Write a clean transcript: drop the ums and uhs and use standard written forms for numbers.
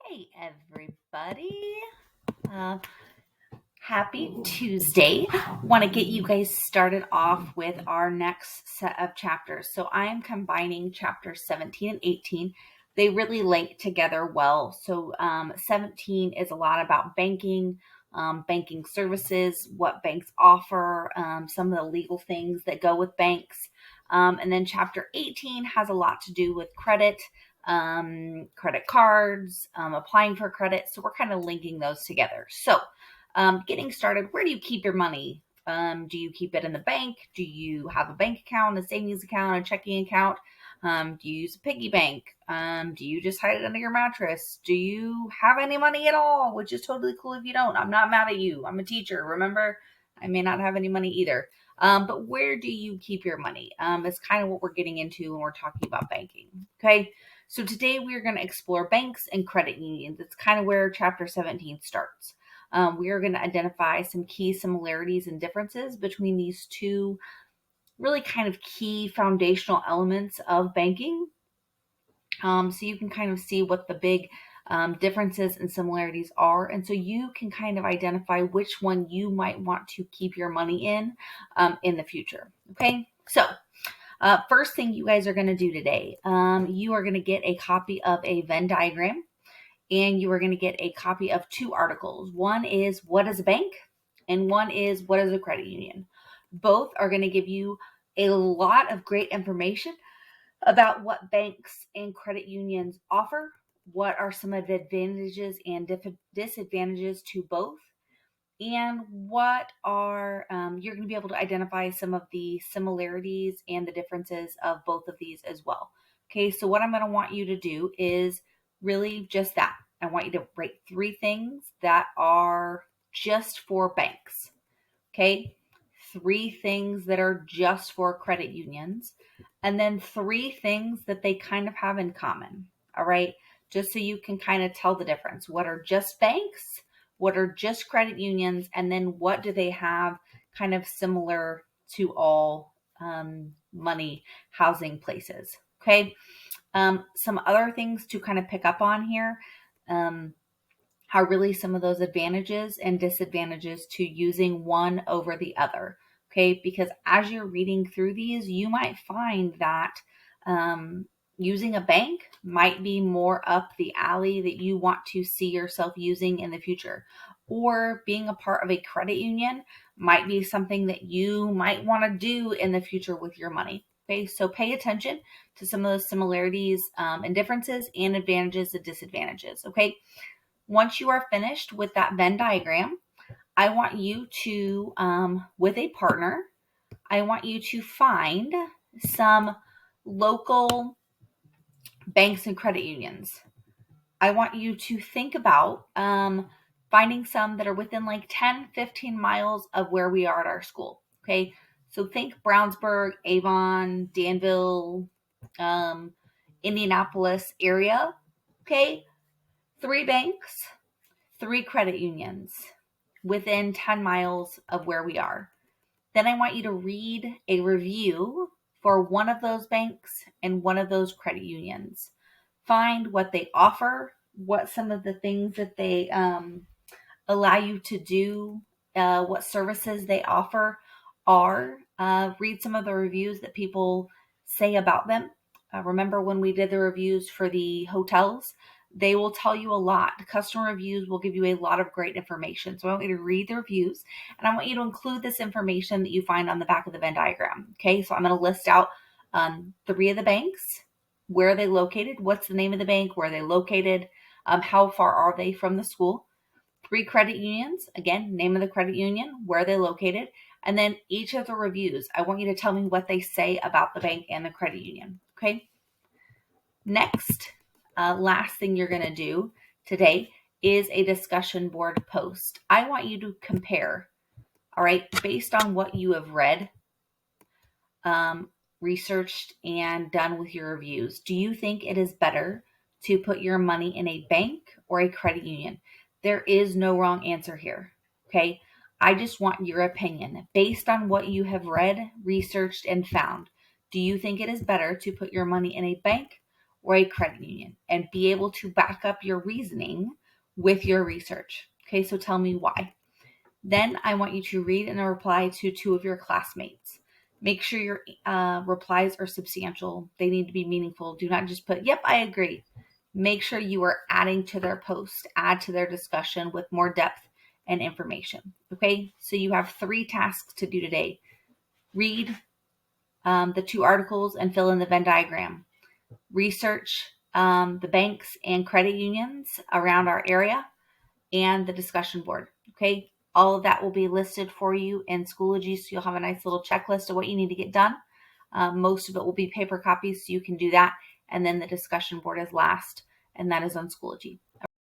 Hey, everybody. Uh, Happy Tuesday. Want to get you guys started off with our next set of chapters. So I am combining chapters 17 and 18. They really link together well. So 17 is a lot about banking, banking services, what banks offer, some of the legal things that go with banks. And then chapter 18 has a lot to do with credit, credit cards, applying for credit. So we're kind of linking those together. So getting started, where do you keep your money? Do you keep it in the bank? Do you have a bank account, a savings account, a checking account? Do you use a piggy bank? Do you just hide it under your mattress? Do you have any money at all? Which is totally cool if you don't. I'm not mad at you. I'm a teacher. Remember, I may not have any money either. But where do you keep your money? It's kind of what we're getting into when we're talking about banking. Okay. So today we are going to explore banks and credit unions. It's kind of where chapter 17 starts. We are going to identify some key similarities and differences between these two really kind of key foundational elements of banking. So you can kind of see what the big differences and similarities are. And so you can kind of identify which one you might want to keep your money in the future. Okay. So first thing you guys are going to do today, you are going to get a copy of a Venn diagram. And you are going to get a copy of two articles. One is What is a Bank? And one is What is a Credit Union? Both are going to give you a lot of great information about what banks and credit unions offer, what are some of the advantages and disadvantages to both, and what are you're going to be able to identify some of the similarities and the differences of both of these as well. Okay, so what I'm going to want you to do is really just that. I want you to write 3 things that are just for banks. Okay, 3 things that are just for credit unions, and then 3 things that they kind of have in common. All right, just so you can kind of tell the difference. What are just banks? What are just credit unions? And then what do they have kind of similar to all money housing places? Okay. Some other things to kind of pick up on here are really some of those advantages and disadvantages to using one over the other. Okay. Because as you're reading through these, you might find that using a bank might be more up the alley that you want to see yourself using in the future. Or being a part of a credit union might be something that you might want to do in the future with your money. Okay, so pay attention to some of those similarities and differences and advantages and disadvantages. Okay, once you are finished with that Venn diagram, I want you to, with a partner, I want you to find some local banks and credit unions. I want you to think about finding some that are within like 10, 15 miles of where we are at our school. Okay. So think Brownsburg, Avon, Danville, Indianapolis area. Okay. 3 banks, 3 credit unions within 10 miles of where we are. Then I want you to read a review for one of those banks and one of those credit unions. Find what they offer, what some of the things that they allow you to do, what services they offer are. Read some of the reviews that people say about them. Remember when we did the reviews for the hotels? They will tell you a lot. Customer reviews will give you a lot of great information. So I want you to read the reviews, and I want you to include this information that you find on the back of the Venn diagram. Okay, so I'm going to list out 3 of the banks. Where are they located? What's the name of the bank? Where are they located? How far are they from the school? 3 credit unions. Again, name of the credit union, where are they located? And then each of the reviews. I want you to tell me what they say about the bank and the credit union. Okay. Next, last thing you're going to do today is a discussion board post. I want you to compare, all right, based on what you have read, researched, and done with your reviews. Do you think it is better to put your money in a bank or a credit union? There is no wrong answer here. Okay. I just want your opinion based on what you have read, researched, and found. Do you think it is better to put your money in a bank or a credit union, and be able to back up your reasoning with your research. Okay, so tell me why. Then I want you to read and reply to 2 of your classmates. Make sure your replies are substantial. They need to be meaningful. Do not just put, yep, I agree. Make sure you are adding to their post, add to their discussion with more depth and information. Okay, so you have 3 tasks to do today. Read the 2 articles and fill in the Venn diagram. Research the banks and credit unions around our area and the discussion board. Okay, all of that will be listed for you in Schoology, so you'll have a nice little checklist of what you need to get done. Most of it will be paper copies, so you can do that. And then the discussion board is last, and that is on Schoology.